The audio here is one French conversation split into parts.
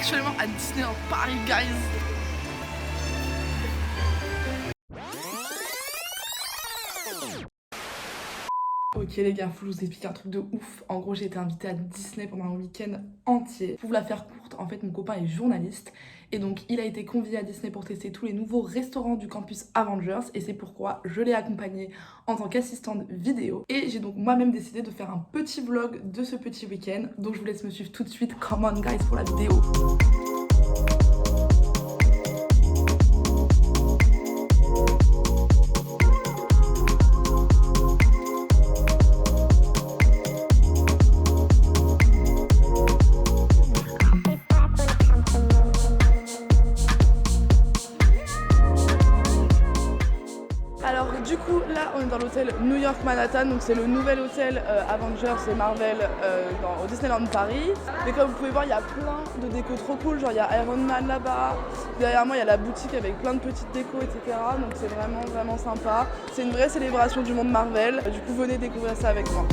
actuellement à Disneyland Paris, guys. Ok les gars, faut que je vous explique un truc de ouf. En gros, j'ai été invitée à Disney pendant un week-end entier. Pour vous la faire courte, en fait, mon copain est journaliste. Et donc, il a été convié à Disney pour tester tous les nouveaux restaurants du campus Avengers. Et c'est pourquoi je l'ai accompagné en tant qu'assistante vidéo. Et j'ai donc moi-même décidé de faire un petit vlog de ce petit week-end. Donc, je vous laisse me suivre tout de suite. Come on guys pour la vidéo. Du coup, là, on est dans l'hôtel New York Manhattan, donc c'est le nouvel hôtel Avengers et Marvel au Disneyland Paris. Mais comme vous pouvez voir, il y a plein de décos trop cool, genre il y a Iron Man là-bas, derrière moi il y a la boutique avec plein de petites décos, etc. Donc c'est vraiment sympa. C'est une vraie célébration du monde Marvel, du coup venez découvrir ça avec moi.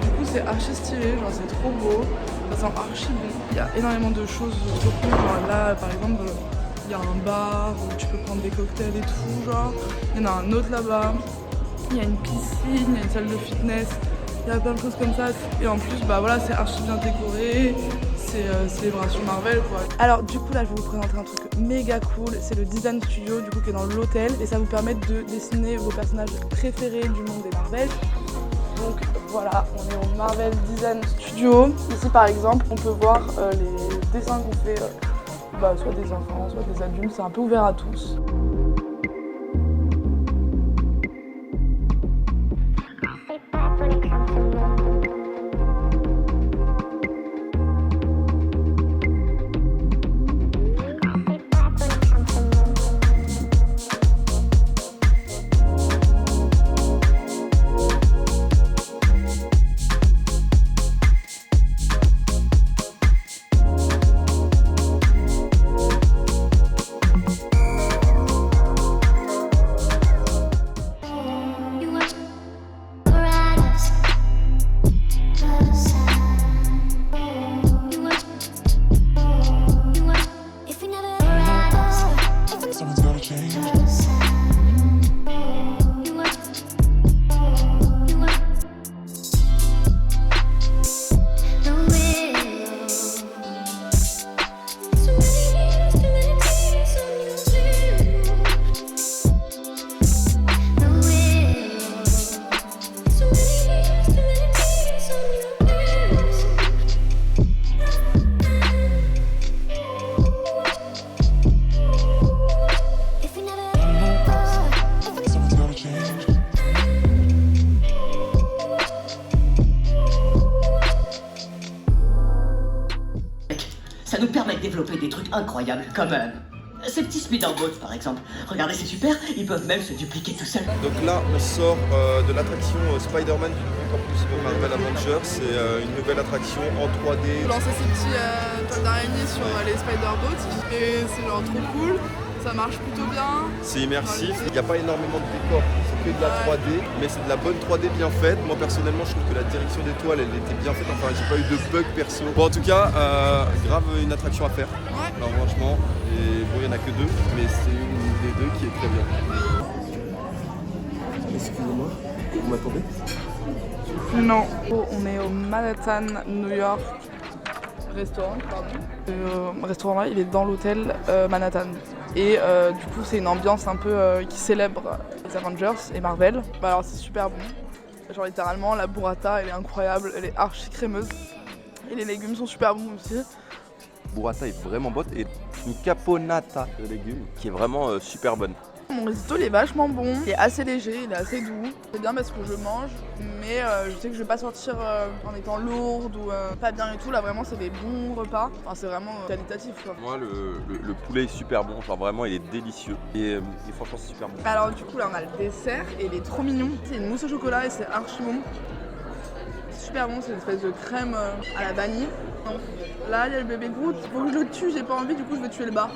Du coup c'est archi stylé, genre c'est trop beau, ça sent archi bon. Il y a énormément de choses trop cool, genre là par exemple... Il y a un bar où tu peux prendre des cocktails et tout, genre. Il y en a un autre là-bas. Il y a une piscine, il y a une salle de fitness. Il y a plein de choses comme ça. Et en plus, bah voilà, c'est archi bien décoré. C'est célébration Marvel, quoi. Alors du coup, là, je vais vous présenter un truc méga cool. C'est le Design Studio, du coup, qui est dans l'hôtel. Et ça vous permet de dessiner vos personnages préférés du monde des Marvel. Donc voilà, on est au Marvel Design Studio. Ici, par exemple, on peut voir les dessins qu'on fait. Soit des enfants, soit des adultes, c'est un peu ouvert à tous. Ça nous permet de développer des trucs incroyables, comme ces petits speederboats par exemple. Regardez, c'est super, ils peuvent même se dupliquer tout seuls. Donc là, on sort de l'attraction Spider-Man du nouveau campus Marvel Avengers. C'est une nouvelle attraction en 3D. On lancer ces petits toiles d'araignée sur les spider-boats et c'est genre trop cool. Ça marche plutôt bien. C'est immersif, il n'y a pas énormément de décors, c'est que de la 3D, mais c'est de la bonne 3D bien faite. Moi personnellement je trouve que la direction des toiles elle était bien faite, enfin j'ai pas eu de bug perso. Bon en tout cas, grave une attraction à faire, alors franchement, et bon il n'y en a que deux, mais c'est une des deux qui est très bien. Excusez-moi, vous m'attendez? Non. On est au Manhattan, New York. Restaurant, pardon. Le restaurant là, il est dans l'hôtel Manhattan. Et du coup, c'est une ambiance un peu qui célèbre les Avengers et Marvel. Bah alors, c'est super bon. Genre, littéralement, la burrata, elle est incroyable, elle est archi crémeuse. Et les légumes sont super bons aussi. Burrata est vraiment bonne et une caponata de légumes qui est vraiment super bonne. Mon risotto il est vachement bon, il est assez léger, il est assez doux. C'est bien parce que je mange, mais je sais que je vais pas sortir en étant lourde ou pas bien et tout. Là vraiment c'est des bons repas, enfin, c'est vraiment qualitatif quoi. Moi le poulet est super bon, genre vraiment il est délicieux et franchement c'est super bon. Alors du coup là on a le dessert et il est trop mignon. C'est une mousse au chocolat et c'est archi bon. C'est super bon, c'est une espèce de crème à la vanille. Donc, là il y a le bébé Groot, faut que je le tue, j'ai pas envie, du coup je vais tuer le bar.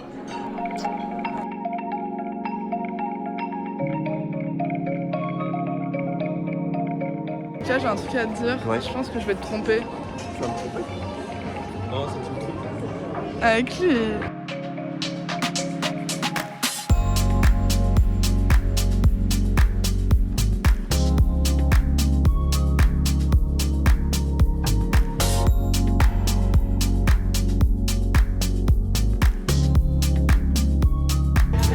Tiens, j'ai un truc à te dire, ouais. Je pense que je vais te tromper. Tu vas me tromper? avec lui.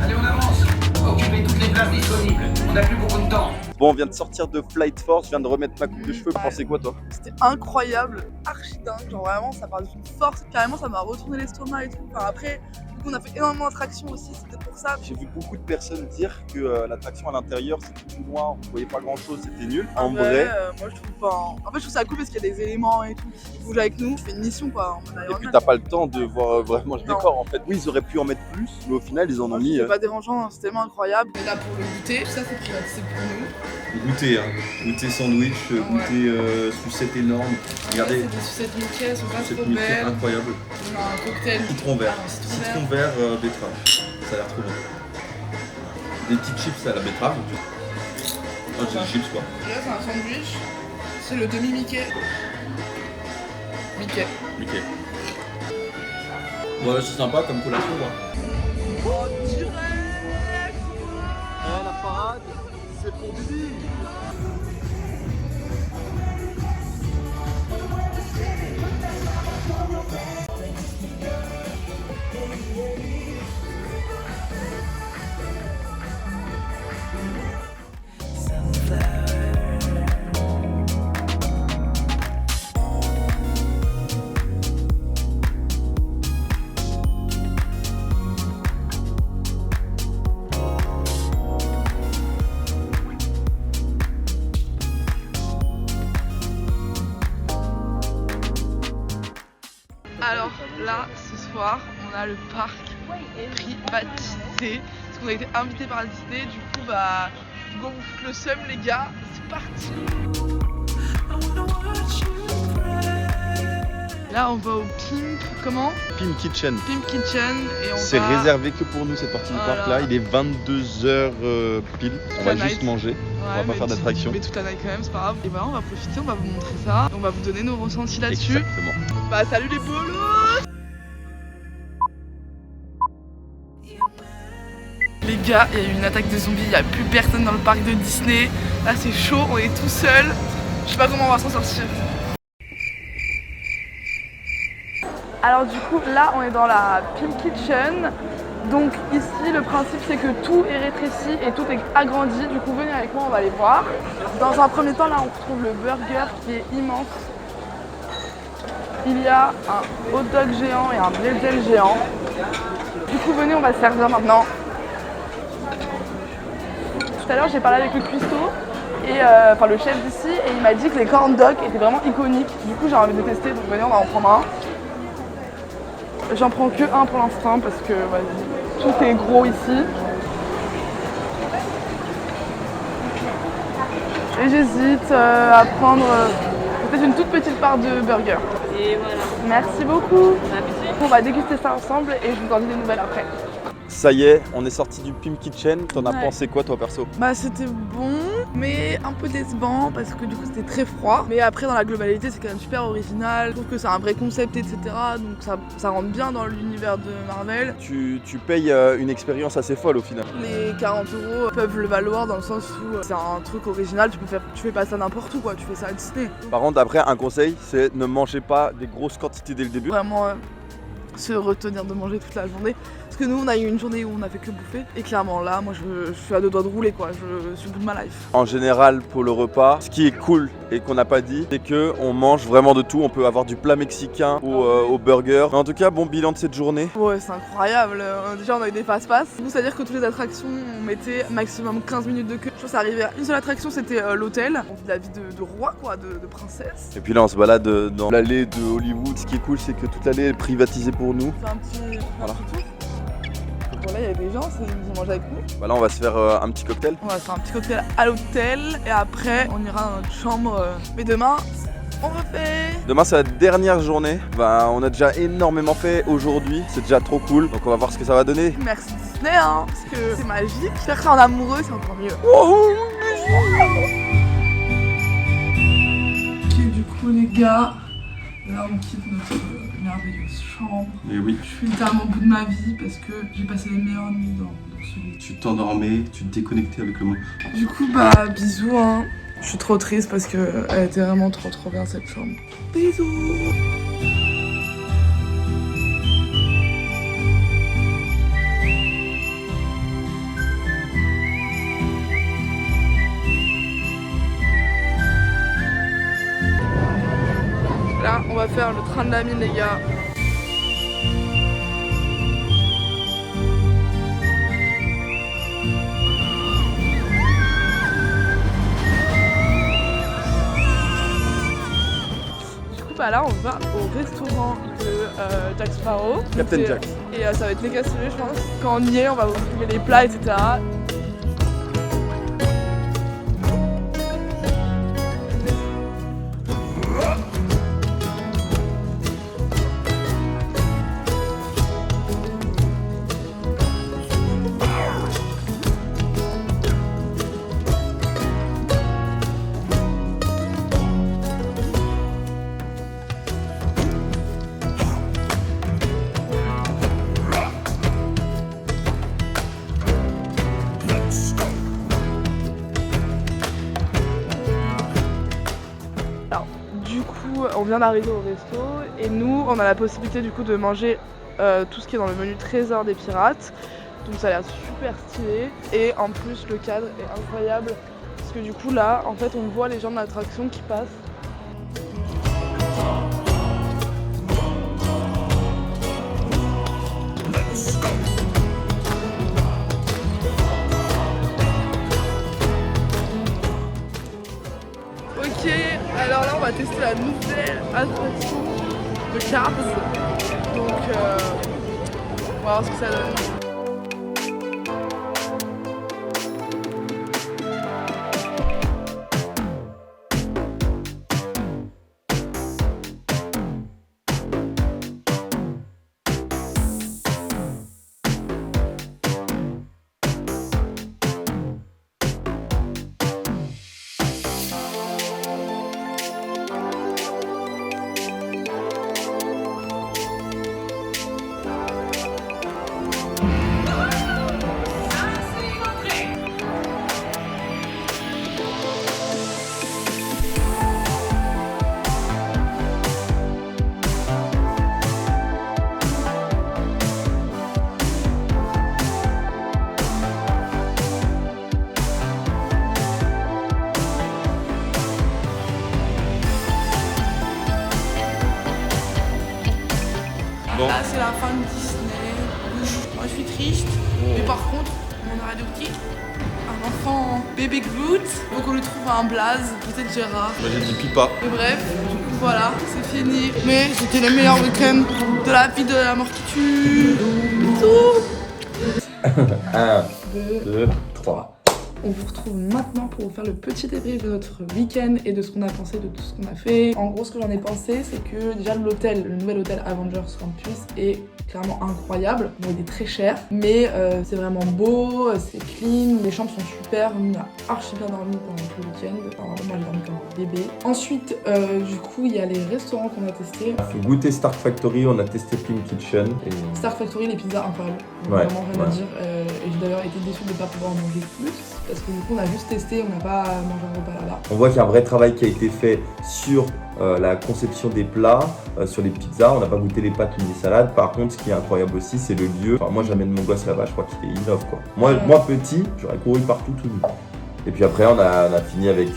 Allez, on avance. Occupez toutes les places disponibles. On n'a plus beaucoup de temps. Bon, on vient de sortir de Flight Force, je viens de remettre ma coupe de cheveux. T'en pensais quoi, toi? C'était incroyable, archi dingue, genre vraiment ça part d'une force, carrément ça m'a retourné l'estomac et tout. Enfin après, du coup on a fait énormément d'attractions aussi, c'était pour ça. J'ai vu beaucoup de personnes dire que l'attraction à l'intérieur c'était tout noir, on voyait pas grand chose, c'était nul. En vrai, moi je trouve pas. En fait je trouve ça cool parce qu'il y a des éléments et tout qui bougent avec nous, je fais une mission quoi. et puis t'as pas le temps de voir vraiment le décor en fait. Oui, ils auraient pu en mettre plus, mais au final ils en ont mis. C'est pas dérangeant, c'est tellement incroyable. On est là pour le goûter, tout ça c'est privatisé pour nous. Goûter, hein. Goûter sandwich, goûter sucette énorme. Regardez, C'est des sucettes Mickey, elles sont pas sucette trop Mickey belles. incroyable. On a un cocktail. Citron vert. Ah, un Citron vert, betterave. Ça a l'air trop bon. Des petites chips à la betterave. Ah, c'est des chips quoi. Là c'est un sandwich, c'est le demi Mickey. Mickey. Mickey. Voilà, c'est sympa comme collation quoi. Oh direct. la parade, c'est pour Bibi. Alors là, ce soir, on a le parc privatisé parce qu'on a été invité par Disney. Du coup, bah, go vous foutre le seum, les gars. C'est parti. Là, on va au Pimp. Comment? Pimp Kitchen. Pimp Kitchen et on C'est va. réservé que pour nous cette partie du parc là. Il est 22h pile. On va juste manger. Ouais, On va pas faire d'attraction. Mais toute la night quand même, c'est pas grave. Et voilà, on va profiter, on va vous montrer ça. On va vous donner nos ressentis là-dessus. Exactement. Bah, salut les bolos! Les gars, il y a eu une attaque de zombies, il n'y a plus personne dans le parc de Disney. Là c'est chaud, on est tout seul. Je sais pas comment on va s'en sortir. Alors du coup, là on est dans la Pimp Kitchen. Donc ici le principe c'est que tout est rétréci et tout est agrandi. Du coup venez avec moi, on va aller voir. Dans un premier temps là on retrouve le burger qui est immense. Il y a un hot dog géant et un bretzel géant. Du coup venez, on va se servir maintenant. Tout à l'heure j'ai parlé avec le cuistot, et, enfin le chef d'ici, et il m'a dit que les corn dogs étaient vraiment iconiques. Du coup j'ai envie de tester, donc venez on va en prendre un. J'en prends que un pour l'instant parce que vas-y, tout est gros ici. Et j'hésite à prendre peut-être une toute petite part de burger. Et voilà. Merci beaucoup. Habitué. On va déguster ça ensemble et je vous en dis des nouvelles après. Ça y est, on est sorti du Pimp Kitchen. T'en as Ouais. pensé quoi toi perso? Bah c'était bon, mais un peu décevant parce que du coup c'était très froid. Mais après dans la globalité c'est quand même super original. Je trouve que c'est un vrai concept, etc. Donc ça rentre bien dans l'univers de Marvel. Tu payes une expérience assez folle au final. Les 40 € peuvent le valoir dans le sens où c'est un truc original, tu fais pas ça n'importe où quoi, tu fais ça à Disney. Par contre, après, un conseil, c'est ne mangez pas des grosses quantités dès le début. Vraiment se retenir de manger toute la journée. Parce que nous on a eu une journée où on a fait que bouffer. Et clairement là, moi je suis à deux doigts de rouler quoi, je suis au bout de ma life. En général, pour le repas, ce qui est cool et qu'on n'a pas dit, c'est qu'on mange vraiment de tout. On peut avoir du plat mexicain au burger. Mais en tout cas, bon bilan de cette journée. Ouais, c'est incroyable. Déjà, on a eu des passe-passe. C'est-à-dire que toutes les attractions, on mettait maximum 15 minutes de queue. Je pense que ça arrivait à une seule attraction, c'était l'hôtel. On vit la vie de roi, quoi, de princesse. Et puis là, on se balade dans l'allée de Hollywood. Ce qui est cool, c'est que toute l'allée est privatisée pour nous. On fait un petit tour. Bon, là, il y a des gens, ils ont mangé avec nous. Bah là, on va se faire un petit cocktail. On va faire un petit cocktail à l'hôtel. Et après, on ira dans notre chambre. Mais demain, on refait. Demain, c'est la dernière journée. Bah, on a déjà énormément fait aujourd'hui. C'est déjà trop cool. Donc, on va voir ce que ça va donner. Merci Disney, hein, parce que c'est magique. Faire ça en amoureux, c'est encore mieux. Ok, du coup, les gars, Là, on quitte notre merveilleuse chambre. Mais oui. Je suis littéralement au bout de ma vie parce que j'ai passé les meilleures nuits dans ce lit. Tu t'endormais, tu te déconnectais avec le monde. Du coup, bisous, hein. Je suis trop triste parce que elle était vraiment trop bien cette chambre. Bisous. Là, on va faire le train de la mine, les gars. Là on va au restaurant de Jack Sparrow. Captain Jack. Et ça va être méga stylé je pense. Quand on y est, on va vous filmer les plats, etc. On vient d'arriver au resto et nous on a la possibilité du coup de manger tout ce qui est dans le menu trésor des pirates, donc ça a l'air super stylé et en plus le cadre est incroyable parce que du coup là en fait on voit les gens de l'attraction qui passent. Ok, alors là on va tester la nouvelle attraction de Cars. Donc on va voir ce que ça donne. Bon. Là c'est la fin de Disney. Moi je suis triste, mais par contre mon oreille adoptique, un enfant bébé Groot, donc on lui trouve un blaze, peut-être Gérard. Moi j'ai dit pipa. Et bref, du coup voilà, c'est fini. Mais c'était le meilleur week-end de la vie de la mort qui tue. Bisous. 1, 2, 3. On vous retrouve maintenant pour vous faire le petit débrief de notre week-end et de ce qu'on a pensé de tout ce qu'on a fait. En gros, ce que j'en ai pensé, c'est que déjà l'hôtel, le nouvel hôtel Avengers Campus est clairement incroyable. Bon, il est très cher, mais c'est vraiment beau, c'est clean, les chambres sont super. On a archi bien dormi pendant tout le week-end. Enfin, moi, j'ai dormi comme un bébé. Ensuite, du coup, il y a les restaurants qu'on a testés. On a fait goûter Star Factory, on a testé Pink Kitchen. Et... Star Factory, les pizzas incroyables. Ouais, Vraiment rien à dire. Et j'ai d'ailleurs été déçue de ne pas pouvoir en manger plus. Parce que du coup on a juste testé, on n'a pas mangé un repas là-bas. On voit qu'il y a un vrai travail qui a été fait sur la conception des plats, sur les pizzas. On n'a pas goûté les pâtes ni les salades. Par contre, ce qui est incroyable aussi, c'est le lieu. Enfin, moi, j'amène mon gosse là-bas, je crois qu'il innove quoi. Moi petit, j'aurais couru partout tout nu. Et puis après, on a fini avec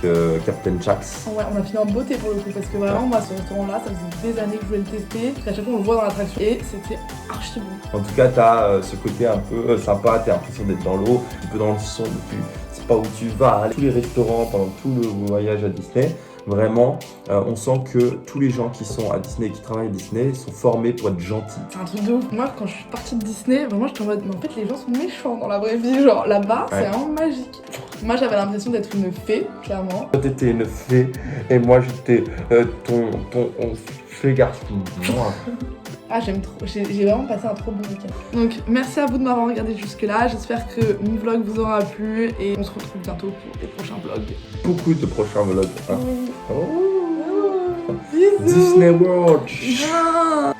Captain Jack's. Ouais, on a fini en beauté pour le coup, parce que vraiment, moi, ce restaurant-là, ça faisait des années que je voulais le tester. À chaque fois, on le voit dans l'attraction et c'était archi bon. En tout cas, t'as ce côté un peu sympa, t'as l'impression d'être dans l'eau, un petit peu dans le son, tu sais pas où tu vas. Tous les restaurants pendant tout le voyage à Disney, vraiment, on sent que tous les gens qui sont à Disney et qui travaillent à Disney sont formés pour être gentils. C'est un truc de ouf. Moi, quand je suis partie de Disney, vraiment, j'étais en mode, mais en fait, les gens sont méchants dans la vraie vie. Genre, là-bas, c'est vraiment magique. Moi, j'avais l'impression d'être une fée, clairement. Toi, t'étais une fée et moi, j'étais ton fée garçon. Ah, j'aime trop. J'ai vraiment passé un trop bon week-end. Donc, merci à vous de m'avoir regardé jusque-là. J'espère que mon vlog vous aura plu et on se retrouve bientôt pour des prochains vlogs. Beaucoup de prochains vlogs. Hein. Oui. Oh. Bisous. Disney World. Ah.